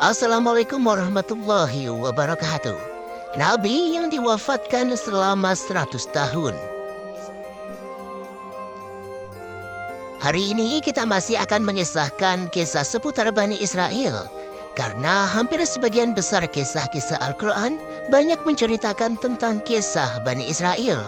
Assalamualaikum warahmatullahi wabarakatuh. Nabi yang diwafatkan selama 100 tahun. Hari ini kita masih akan mengisahkan kisah seputar Bani Israel. Karena hampir sebagian besar kisah-kisah Al-Quran banyak menceritakan tentang kisah Bani Israel.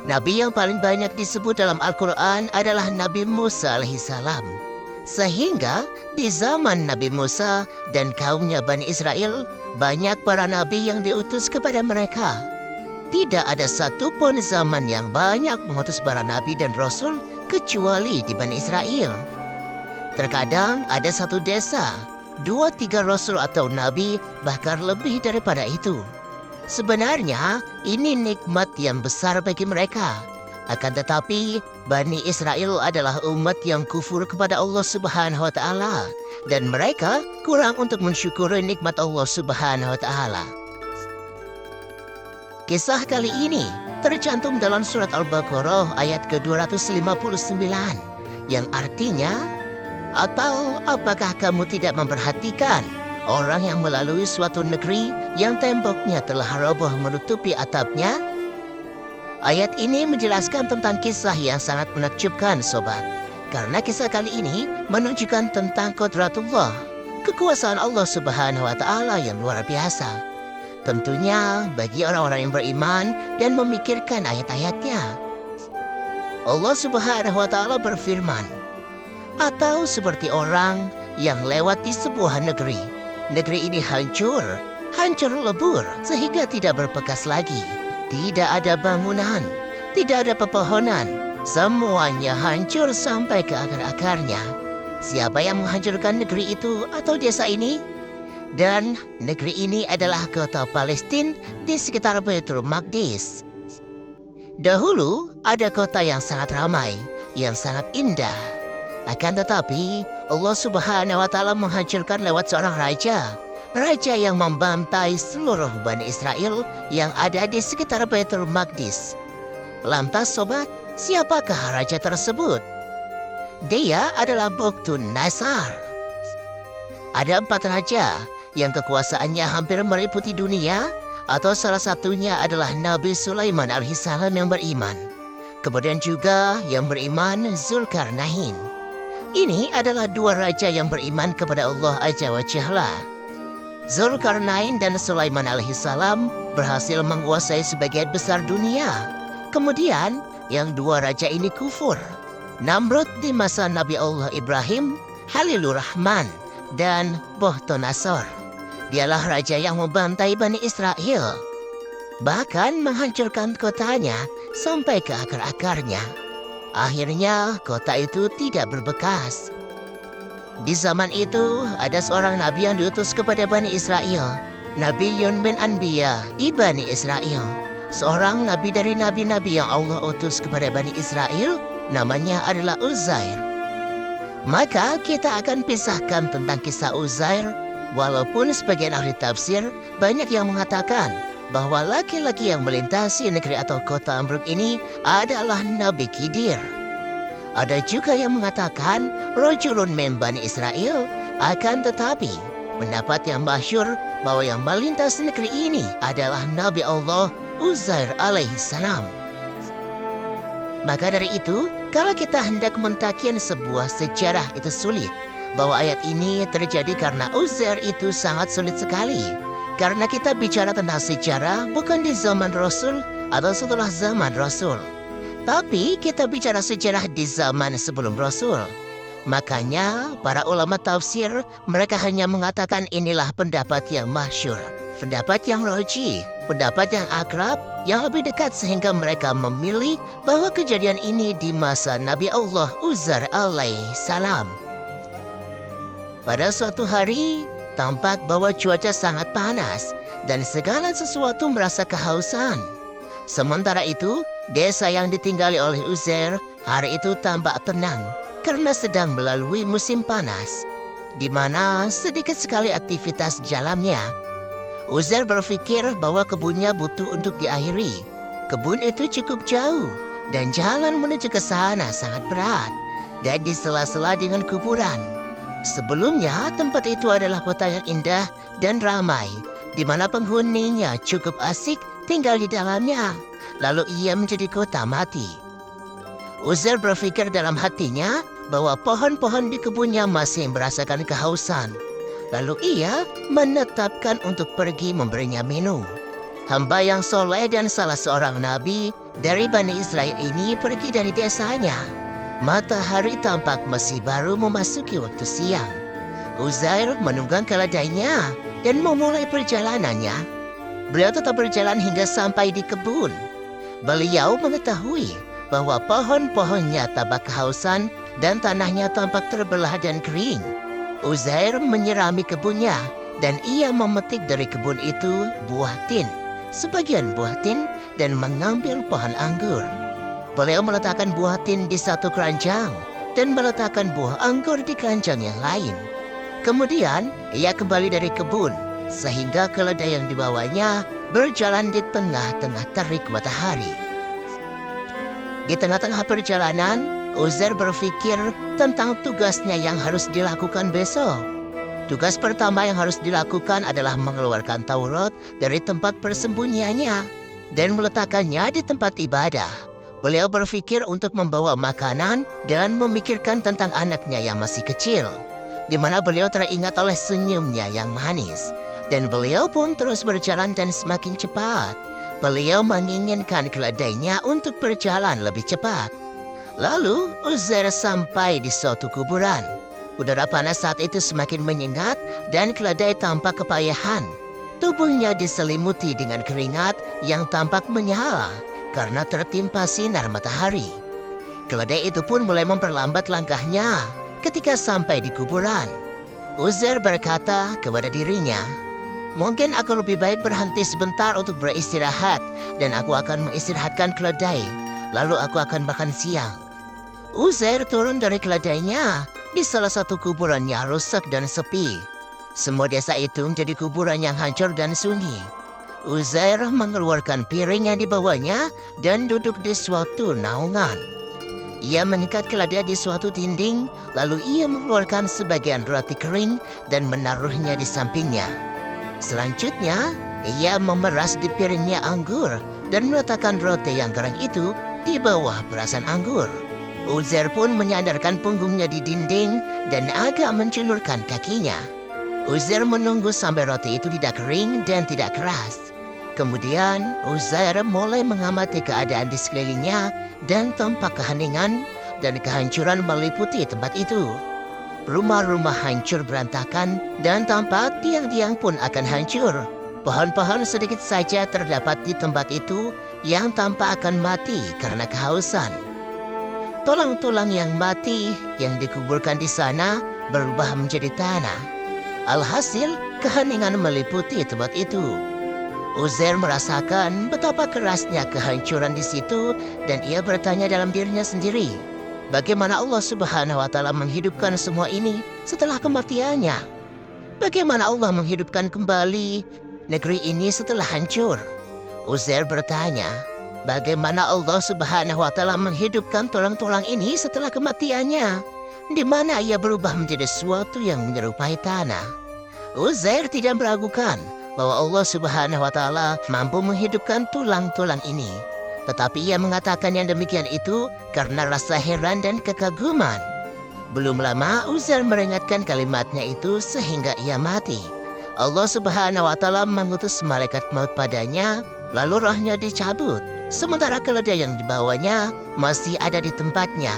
Nabi yang paling banyak disebut dalam Al-Quran adalah Nabi Musa alaihissalam. Sehingga di zaman Nabi Musa dan kaumnya Bani Israel, banyak para nabi yang diutus kepada mereka. Tidak ada satupun zaman yang banyak mengutus para nabi dan rasul kecuali di Bani Israel. Terkadang ada satu desa, 2-3 rasul atau nabi, bahkan lebih daripada itu. Sebenarnya ini nikmat yang besar bagi mereka. Akan tetapi, Bani Israel adalah umat yang kufur kepada Allah Subhanahu wa Ta'ala, dan mereka kurang untuk mensyukuri nikmat Allah Subhanahu wa Ta'ala. Kisah kali ini tercantum dalam surat Al-Baqarah ayat ke-259, yang artinya, "Atau apakah kamu tidak memperhatikan orang yang melalui suatu negeri yang temboknya telah roboh menutupi atapnya?" Ayat ini menjelaskan tentang kisah yang sangat menakjubkan, sobat. Karena kisah kali ini menunjukkan tentang qudratullah, kekuasaan Allah Subhanahu wa Ta'ala yang luar biasa. Tentunya bagi orang-orang yang beriman dan memikirkan ayat-ayatnya. Allah Subhanahu wa Ta'ala berfirman, "Atau seperti orang yang lewat di sebuah negeri. Negeri ini hancur lebur sehingga tidak berbekas lagi. Tidak ada bangunan, tidak ada pepohonan. Semuanya hancur sampai ke akar-akarnya. Siapa yang menghancurkan negeri itu atau desa ini? Dan negeri ini adalah kota Palestina di sekitar Baitul Maqdis. Dahulu ada kota yang sangat ramai, yang sangat indah. Akan tetapi Allah Subhanahu wa Ta'ala menghancurkan lewat seorang raja. Raja yang membantai seluruh Bani Israel yang ada di sekitar Baitul Maqdis. Lantas sobat, siapakah raja tersebut? Dia adalah Buktun Nasar. Ada 4 raja yang kekuasaannya hampir meliputi dunia, atau salah satunya adalah Nabi Sulaiman alaihissalam yang beriman. Kemudian juga yang beriman Zulkarnain. Ini adalah 2 raja yang beriman kepada Allah Azza wa Jalla. Zulkarnain dan Sulaiman alaihissalam berhasil menguasai sebagian besar dunia. Kemudian, yang 2 raja ini kufur. Namrud di masa Nabi Allah Ibrahim, Halilur Rahman, dan Bukhtanasor. Dialah raja yang membantai Bani Israel. Bahkan menghancurkan kotanya sampai ke akar-akarnya. Akhirnya, kota itu tidak berbekas. Di zaman itu, ada seorang nabi yang diutus kepada Bani Israel. Nabi Yun bin Anbiya, Ibani Israel. Seorang nabi dari nabi-nabi yang Allah utus kepada Bani Israel, namanya adalah Uzair. Maka kita akan pisahkan tentang kisah Uzair, walaupun sebagian ahli tafsir banyak yang mengatakan bahwa laki-laki yang melintasi negeri atau kota Amruk ini adalah Nabi Khidir. Ada juga yang mengatakan rajulun min Bani Israel, akan tetapi pendapat yang masyhur bahwa yang melintas negeri ini adalah Nabi Allah Uzair alaihissalam. Maka dari itu, kalau kita hendak mentakin sebuah sejarah itu sulit, bahwa ayat ini terjadi karena Uzair itu sangat sulit sekali. Karena kita bicara tentang sejarah bukan di zaman Rasul atau setelah zaman Rasul. Tapi kita bicara sejarah di zaman sebelum Rasul. Makanya para ulama tafsir mereka hanya mengatakan inilah pendapat yang masyhur, pendapat yang rajih, pendapat yang akrab, yang lebih dekat sehingga mereka memilih bahwa kejadian ini di masa Nabi Allah Uzair alaihissalam. Pada suatu hari tampak bahwa cuaca sangat panas dan segala sesuatu merasa kehausan. Sementara itu, desa yang ditinggali oleh Uzair hari itu tampak tenang karena sedang melalui musim panas, di mana sedikit sekali aktivitas jalannya. Uzair berpikir bahwa kebunnya butuh untuk diakhiri. Kebun itu cukup jauh dan jalan menuju ke sana sangat berat dan di sela-sela dengan kuburan. Sebelumnya, tempat itu adalah kota yang indah dan ramai, di mana penghuninya cukup asik tinggal di dalamnya. Lalu ia menjadi kota mati. Uzair berpikir dalam hatinya bahwa pohon-pohon di kebunnya masih merasakan kehausan. Lalu ia menetapkan untuk pergi memberinya minum. Hamba yang soleh dan salah seorang nabi dari Bani Israel ini pergi dari desanya. Matahari tampak masih baru memasuki waktu siang. Uzair menunggang keledainya dan memulai perjalanannya. Beliau tetap berjalan hingga sampai di kebun. Beliau mengetahui bahwa pohon-pohonnya tampak kehausan dan tanahnya tampak terbelah dan kering. Uzair menyirami kebunnya dan ia memetik dari kebun itu buah tin, sebagian buah tin, dan mengambil pohon anggur. Beliau meletakkan buah tin di satu keranjang dan meletakkan buah anggur di keranjang yang lain. Kemudian ia kembali dari kebun sehingga keledai yang dibawanya berjalan di tengah-tengah terik matahari. Di tengah-tengah perjalanan, Uzair berpikir tentang tugasnya yang harus dilakukan besok. Tugas pertama yang harus dilakukan adalah mengeluarkan Taurat dari tempat persembunyiannya dan meletakkannya di tempat ibadah. Beliau berpikir untuk membawa makanan dan memikirkan tentang anaknya yang masih kecil, di mana beliau teringat oleh senyumnya yang manis. Dan beliau pun terus berjalan dan semakin cepat. Beliau menginginkan keledainya untuk berjalan lebih cepat. Lalu Uzair sampai di suatu kuburan. Udara panas saat itu semakin menyengat dan keledai tampak kepayahan. Tubuhnya diselimuti dengan keringat yang tampak menyala karena tertimpa sinar matahari. Keledai itu pun mulai memperlambat langkahnya ketika sampai di kuburan. Uzair berkata kepada dirinya, "Mungkin aku lebih baik berhenti sebentar untuk beristirahat dan aku akan mengistirahatkan keledai. Lalu aku akan makan siang." Uzair turun dari keledainya di salah satu kuburan yang rusak dan sepi. Semua desa itu menjadi kuburan yang hancur dan sunyi. Uzair mengeluarkan piring yang dibawanya dan duduk di suatu naungan. Ia mengikat keledai di suatu dinding, lalu ia mengeluarkan sebagian roti kering dan menaruhnya di sampingnya. Selanjutnya, ia memeras di piringnya anggur dan meletakkan roti yang kering itu di bawah perasan anggur. Uzair pun menyandarkan punggungnya di dinding dan agak menjulurkan kakinya. Uzair menunggu sampai roti itu tidak kering dan tidak keras. Kemudian, Uzair mulai mengamati keadaan di sekelilingnya dan tampak keheningan dan kehancuran meliputi tempat itu. Rumah-rumah hancur berantakan dan tampak tiang-tiang pun akan hancur. Pohon-pohon sedikit saja terdapat di tempat itu yang tampak akan mati karena kehausan. Tulang-tulang yang mati yang dikuburkan di sana berubah menjadi tanah. Alhasil, keheningan meliputi tempat itu. Uzair merasakan betapa kerasnya kehancuran di situ dan ia bertanya dalam dirinya sendiri, bagaimana Allah Subhanahu wa Ta'ala menghidupkan semua ini setelah kematiannya? Bagaimana Allah menghidupkan kembali negeri ini setelah hancur? Uzair bertanya, bagaimana Allah Subhanahu wa Ta'ala menghidupkan tulang-tulang ini setelah kematiannya? Di mana ia berubah menjadi sesuatu yang menyerupai tanah? Uzair tidak meragukan bahwa Allah Subhanahu wa Ta'ala mampu menghidupkan tulang-tulang ini. Tetapi ia mengatakan yang demikian itu karena rasa heran dan kekaguman. Belum lama Uzair meringatkan kalimatnya itu sehingga ia mati. Allah Subhanahu wa Ta'ala mengutus malaikat maut padanya, lalu rohnya dicabut. Sementara keledai yang dibawanya masih ada di tempatnya.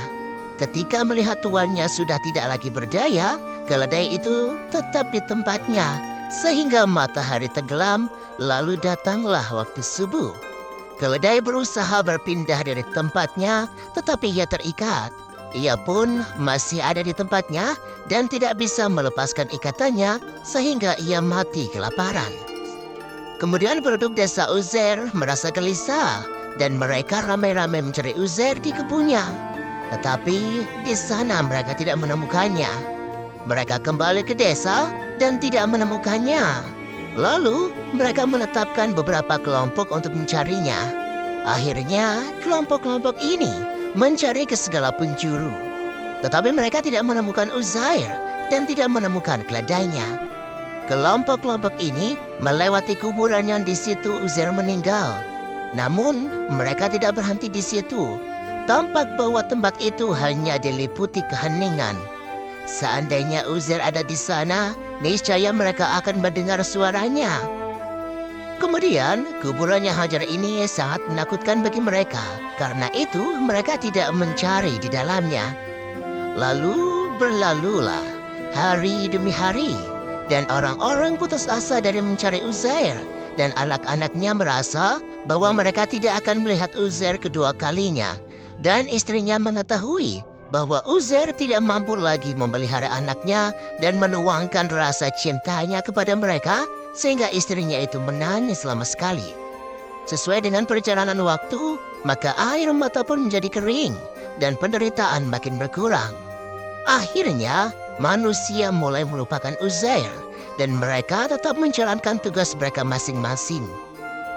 Ketika melihat tuannya sudah tidak lagi berdaya, keledai itu tetap di tempatnya. Sehingga matahari tenggelam, lalu datanglah waktu subuh. Keledai berusaha berpindah dari tempatnya, tetapi ia terikat. Ia pun masih ada di tempatnya dan tidak bisa melepaskan ikatannya, sehingga ia mati kelaparan. Kemudian penduduk desa Uzair merasa gelisah, dan mereka ramai-ramai mencari Uzair di kebunnya. Tetapi di sana mereka tidak menemukannya. Mereka kembali ke desa dan tidak menemukannya. Lalu mereka menetapkan beberapa kelompok untuk mencarinya. Akhirnya kelompok-kelompok ini mencari ke segala penjuru. Tetapi mereka tidak menemukan Uzair dan tidak menemukan keledainya. Kelompok-kelompok ini melewati kuburan yang di situ Uzair meninggal. Namun, mereka tidak berhenti di situ. Tampak bahwa tempat itu hanya diliputi keheningan. Seandainya Uzair ada di sana, niscaya mereka akan mendengar suaranya. Kemudian, kuburannya Hajar ini sangat menakutkan bagi mereka. Karena itu, mereka tidak mencari di dalamnya. Lalu berlalulah hari demi hari. Dan orang-orang putus asa dari mencari Uzair. Dan anak-anaknya merasa bahwa mereka tidak akan melihat Uzair kedua kalinya. Dan istrinya mengetahui bahwa Uzair tidak mampu lagi memelihara anaknya dan menuangkan rasa cintanya kepada mereka, sehingga istrinya itu menangis lama sekali. Sesuai dengan perjalanan waktu, maka air mata pun menjadi kering dan penderitaan makin berkurang. Akhirnya, manusia mulai melupakan Uzair dan mereka tetap menjalankan tugas mereka masing-masing.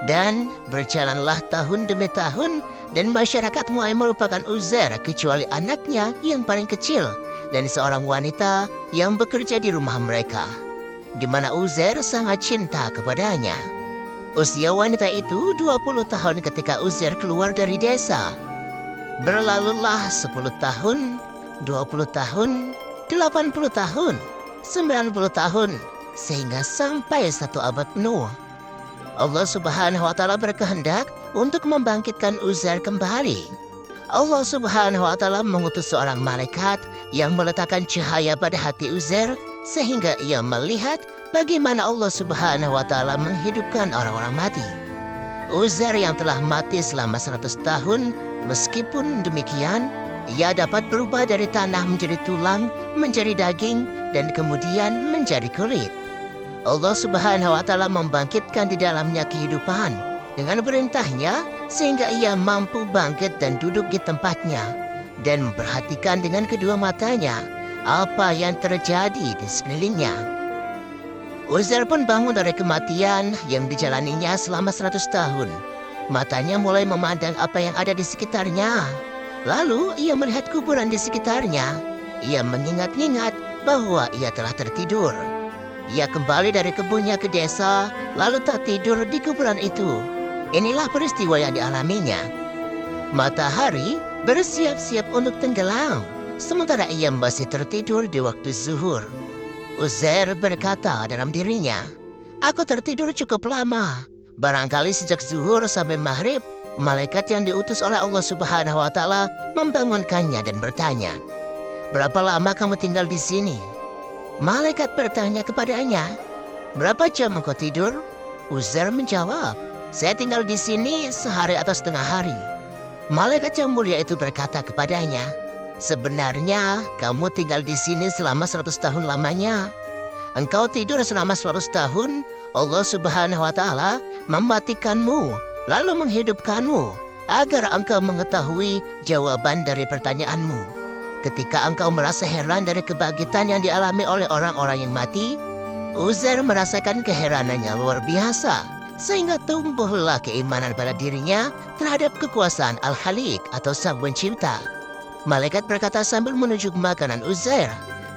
Dan berjalanlah tahun demi tahun dan masyarakat mulai melupakan Uzair kecuali anaknya yang paling kecil dan seorang wanita yang bekerja di rumah mereka, di mana Uzair sangat cinta kepadanya. Usia wanita itu 20 tahun ketika Uzair keluar dari desa. Berlalulah 10 tahun, 20 tahun, 80 tahun, 90 tahun, sehingga sampai 1 abad penuh. Allah Subhanahu wa Ta'ala berkehendak untuk membangkitkan Uzair kembali. Allah Subhanahu wa Ta'ala mengutus seorang malaikat yang meletakkan cahaya pada hati Uzair sehingga ia melihat bagaimana Allah Subhanahu wa Ta'ala menghidupkan orang-orang mati. Uzair yang telah mati selama 100 tahun, meskipun demikian, ia dapat berubah dari tanah menjadi tulang, menjadi daging, dan kemudian menjadi kulit. Allah Subhanahu wa Ta'ala membangkitkan di dalamnya kehidupan dengan perintahnya sehingga ia mampu bangkit dan duduk di tempatnya dan memperhatikan dengan kedua matanya apa yang terjadi di sekelilingnya. Uzair pun bangun dari kematian yang dijalaninya selama 100 tahun. Matanya mulai memandang apa yang ada di sekitarnya. Lalu ia melihat kuburan di sekitarnya. Ia mengingat-ingat bahwa ia telah tertidur. Ia kembali dari kebunnya ke desa, lalu tak tidur di kuburan itu. Inilah peristiwa yang dialaminya. Matahari bersiap-siap untuk tenggelam, sementara ia masih tertidur di waktu zuhur. Uzair berkata dalam dirinya, "Aku tertidur cukup lama. Barangkali sejak zuhur sampai maghrib, malaikat yang diutus oleh Allah Subhanahu wa Ta'ala membangunkannya dan bertanya, 'Berapa lama kamu tinggal di sini?' Malaikat bertanya kepadanya, 'Berapa jam engkau tidur?' Uzair menjawab, 'Saya tinggal di sini sehari atau setengah hari.' Malaikat yang mulia itu berkata kepadanya, 'Sebenarnya kamu tinggal di sini selama 100 tahun lamanya. Engkau tidur selama 100 tahun, Allah Subhanahu wa Ta'ala mematikanmu, lalu menghidupkanmu, agar engkau mengetahui jawaban dari pertanyaanmu. Ketika engkau merasa heran dari kebangkitan yang dialami oleh orang-orang yang mati, Uzair merasakan keheranannya luar biasa, sehingga tumbuhlah keimanan pada dirinya terhadap kekuasaan Al-Khaliq atau Sang Pencipta. Malaikat berkata sambil menunjuk makanan Uzair,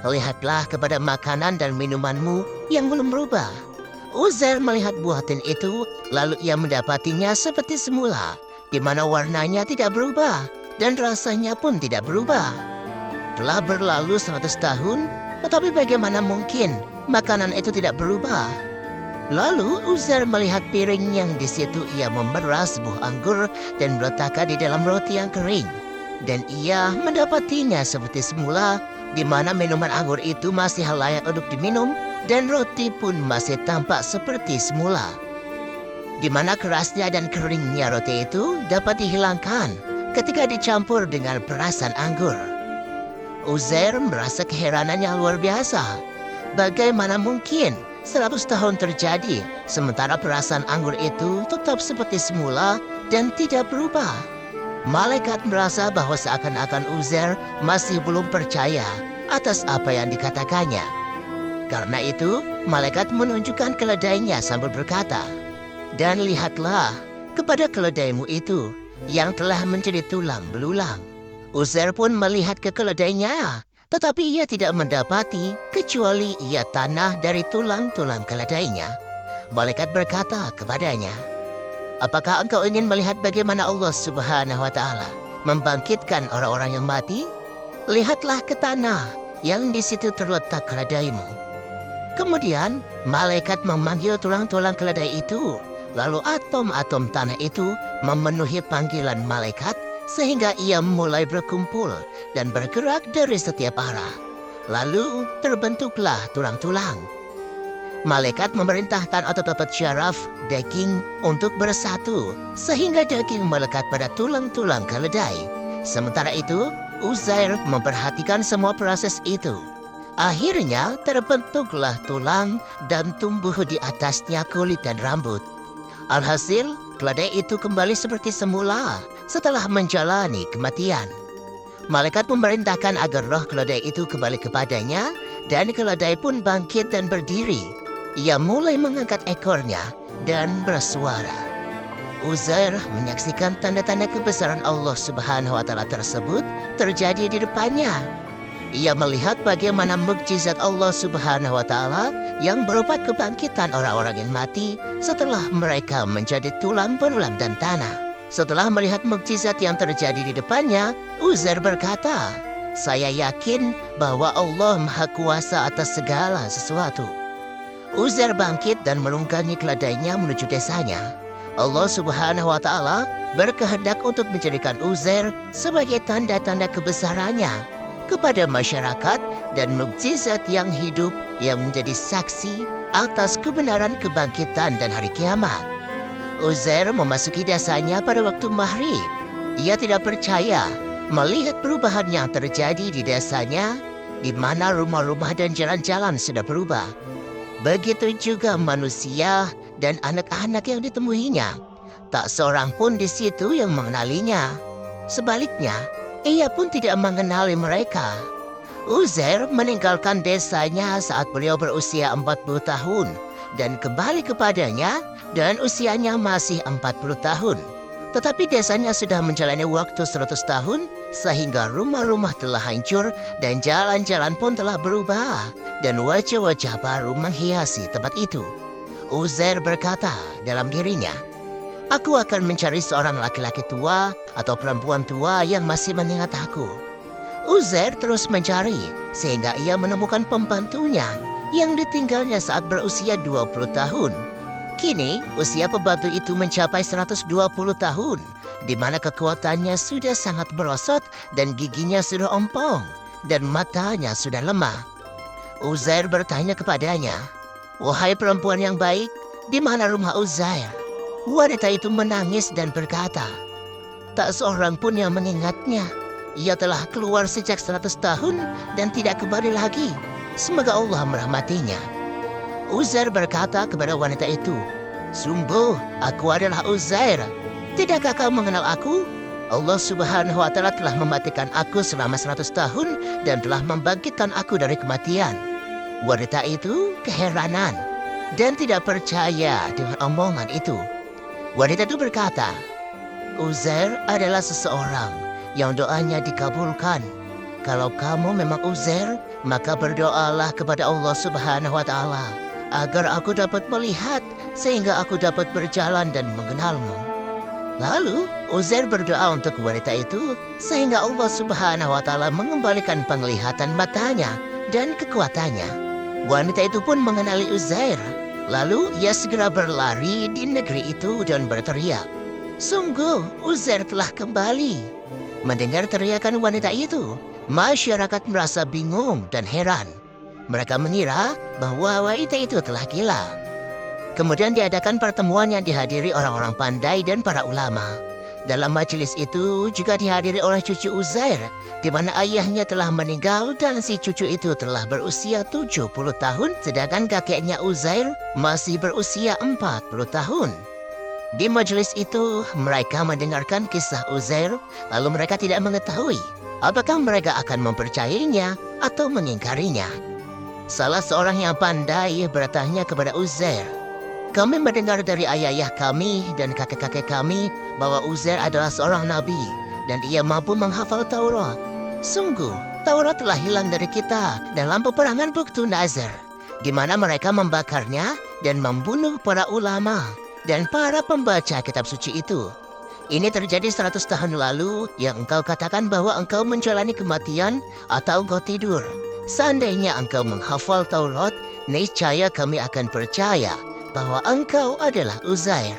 'Lihatlah kepada makanan dan minumanmu yang belum berubah.' Uzair melihat buah tin itu, lalu ia mendapatinya seperti semula, di mana warnanya tidak berubah dan rasanya pun tidak berubah. Telah berlalu 100 tahun, tetapi bagaimana mungkin makanan itu tidak berubah? Lalu Uzair melihat piring yang di situ ia memeras buah anggur dan meletakkan di dalam roti yang kering. Dan ia mendapatinya seperti semula, di mana minuman anggur itu masih layak untuk diminum dan roti pun masih tampak seperti semula. Di mana kerasnya dan keringnya roti itu dapat dihilangkan ketika dicampur dengan perasan anggur. Uzair merasa keheranan yang luar biasa. Bagaimana mungkin 100 tahun terjadi, sementara perasan anggur itu tetap seperti semula dan tidak berubah? Malaikat merasa bahwa seakan-akan Uzair masih belum percaya atas apa yang dikatakannya. Karena itu, malaikat menunjukkan keledainya sambil berkata, 'Dan lihatlah kepada keledaimu itu yang telah menjadi tulang belulang.' Uzair pun melihat ke keledainya, Tetapi ia tidak mendapati kecuali ia tanah dari tulang-tulang keledainya. Malaikat berkata kepadanya, "Apakah engkau ingin melihat bagaimana Allah Subhanahu wa Ta'ala membangkitkan orang-orang yang mati? Lihatlah ke tanah yang di situ terletak keledaimu." Kemudian malaikat memanggil tulang-tulang keledai itu. Lalu atom-atom tanah itu memenuhi panggilan malaikat sehingga ia mulai berkumpul dan bergerak dari setiap arah. Lalu terbentuklah tulang-tulang. Malaikat memerintahkan otot-otot syaraf daging untuk bersatu sehingga daging melekat pada tulang-tulang keledai. Sementara itu, Uzair memperhatikan semua proses itu. Akhirnya terbentuklah tulang dan tumbuh di atasnya kulit dan rambut. Alhasil, keledai itu kembali seperti semula setelah menjalani kematian. Malaikat memerintahkan agar roh keledai itu kembali kepadanya, dan keledai pun bangkit dan berdiri. Ia mulai mengangkat ekornya dan bersuara. Uzair menyaksikan tanda-tanda kebesaran Allah Subhanahu wa Ta'ala tersebut terjadi di depannya. Ia melihat bagaimana mukjizat Allah Subhanahu wa Ta'ala yang berupa kebangkitan orang-orang yang mati setelah mereka menjadi tulang belulang dan tanah. Setelah melihat mukjizat yang terjadi di depannya, Uzair berkata, "Saya yakin bahwa Allah Maha Kuasa atas segala sesuatu." Uzair bangkit dan menunggangi keledainya menuju desanya. Allah Subhanahu wa Ta'ala berkehendak untuk menjadikan Uzair sebagai tanda-tanda kebesarannya kepada masyarakat dan mukjizat yang hidup yang menjadi saksi atas kebenaran kebangkitan dan hari kiamat. Uzair memasuki desanya pada waktu maghrib. Ia tidak percaya melihat perubahan yang terjadi di desanya, di mana rumah-rumah dan jalan-jalan sudah berubah. Begitu juga manusia dan anak-anak yang ditemuinya. Tak seorang pun di situ yang mengenalinya. Sebaliknya, ia pun tidak mengenali mereka. Uzair meninggalkan desanya saat beliau berusia 40 tahun dan kembali kepadanya dan usianya masih 40 tahun. Tetapi desanya sudah menjalani waktu 100 tahun sehingga rumah-rumah telah hancur dan jalan-jalan pun telah berubah dan wajah-wajah baru menghiasi tempat itu. Uzair berkata dalam dirinya, "Aku akan mencari seorang laki-laki tua atau perempuan tua yang masih mengingat aku." Uzair terus mencari sehingga ia menemukan pembantunya yang ditinggalnya saat berusia 20 tahun. Kini usia pembantu itu mencapai 120 tahun, di mana kekuatannya sudah sangat merosot dan giginya sudah ompong dan matanya sudah lemah. Uzair bertanya kepadanya, "Wahai perempuan yang baik, di mana rumah Uzair?" Wanita itu menangis dan berkata, "Tak seorang pun yang mengingatnya. Ia telah keluar sejak 100 tahun dan tidak kembali lagi. Semoga Allah merahmatinya." Uzair berkata kepada wanita itu, "Sungguh, aku adalah Uzair. Tidakkah kau mengenal aku? Allah Subhanahu wa Ta'ala telah mematikan aku selama 100 tahun dan telah membangkitkan aku dari kematian." Wanita itu keheranan dan tidak percaya dengan omongan itu. Wanita itu berkata, "Uzair adalah seseorang yang doanya dikabulkan. Kalau kamu memang Uzair, maka berdoalah kepada Allah Subhanahu wa Ta'ala agar aku dapat melihat sehingga aku dapat berjalan dan mengenalmu." Lalu Uzair berdoa untuk wanita itu sehingga Allah Subhanahu wa Ta'ala mengembalikan penglihatan matanya dan kekuatannya. Wanita itu pun mengenali Uzair. Lalu ia segera berlari di negeri itu dan berteriak, "Sungguh, Uzair telah kembali." Mendengar teriakan wanita itu, masyarakat merasa bingung dan heran. Mereka mengira bahwa wanita itu telah gila. Kemudian diadakan pertemuan yang dihadiri orang-orang pandai dan para ulama. Dalam majelis itu juga dihadiri oleh cucu Uzair, di mana ayahnya telah meninggal dan si cucu itu telah berusia 70 tahun, sedangkan kakeknya Uzair masih berusia 40 tahun. Di majelis itu, mereka mendengarkan kisah Uzair, lalu mereka tidak mengetahui apakah mereka akan mempercayainya atau mengingkarinya. Salah seorang yang pandai bertanya kepada Uzair, "Kami mendengar dari ayah-ayah kami dan kakek-kakek kami bahwa Uzair adalah seorang nabi dan ia mampu menghafal Taurat. Sungguh, Taurat telah hilang dari kita dalam peperangan Buktu Nazar, di mana mereka membakarnya dan membunuh para ulama dan para pembaca kitab suci itu. Ini terjadi 100 tahun lalu yang engkau katakan bahwa engkau menjalani kematian atau engkau tidur. Seandainya engkau menghafal Taurat, niscaya kami akan percaya bahwa engkau adalah Uzair.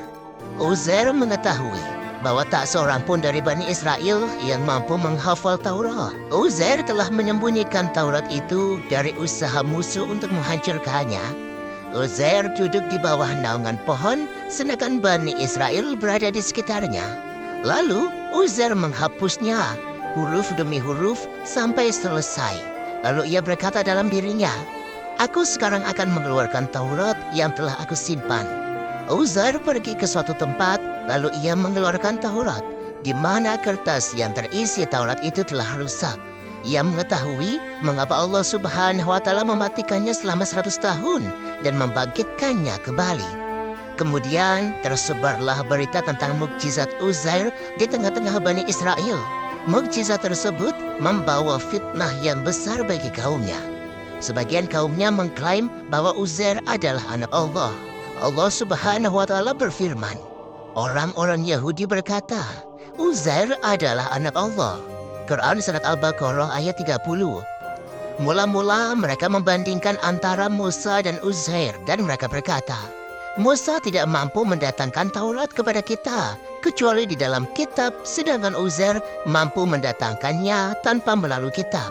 Uzair mengetahui bahwa tak seorang pun dari Bani Israel yang mampu menghafal Taurat. Uzair telah menyembunyikan Taurat itu dari usaha musuh untuk menghancurkannya. Uzair duduk di bawah naungan pohon, sedangkan Bani Israel berada di sekitarnya. Lalu Uzair menghapusnya, huruf demi huruf, sampai selesai. Lalu ia berkata dalam dirinya, "Aku sekarang akan mengeluarkan Taurat yang telah aku simpan." Uzair pergi ke suatu tempat, lalu ia mengeluarkan Taurat, di mana kertas yang terisi Taurat itu telah rusak. Ia mengetahui mengapa Allah Subhanahu wa Ta'ala mematikannya selama 100 tahun dan membangkitkannya kembali. Kemudian tersebarlah berita tentang mukjizat Uzair di tengah-tengah Bani Israel. Mukjizat tersebut membawa fitnah yang besar bagi kaumnya. Sebagian kaumnya mengklaim bahwa Uzair adalah anak Allah. Allah Subhanahu wa Ta'ala berfirman, orang-orang Yahudi berkata, Uzair adalah anak Allah. Quran Surat Al-Baqarah ayat 30. Mula-mula mereka membandingkan antara Musa dan Uzair dan mereka berkata, Musa tidak mampu mendatangkan Taurat kepada kita, kecuali di dalam kitab, sedangkan Uzair mampu mendatangkannya tanpa melalui kitab.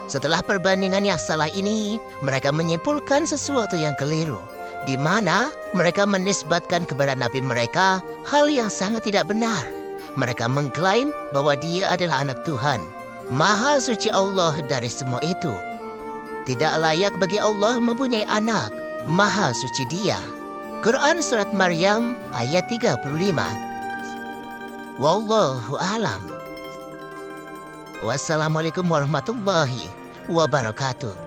Setelah perbandingan yang salah ini, mereka menyimpulkan sesuatu yang keliru, di mana mereka menisbatkan kepada nabi mereka hal yang sangat tidak benar. Mereka mengklaim bahwa dia adalah anak Tuhan. Maha suci Allah dari semua itu. Tidak layak bagi Allah mempunyai anak. Maha suci dia. Quran Surat Maryam ayat 35. Wallahu a'lam. Wassalamualaikum warahmatullahi wabarakatuh.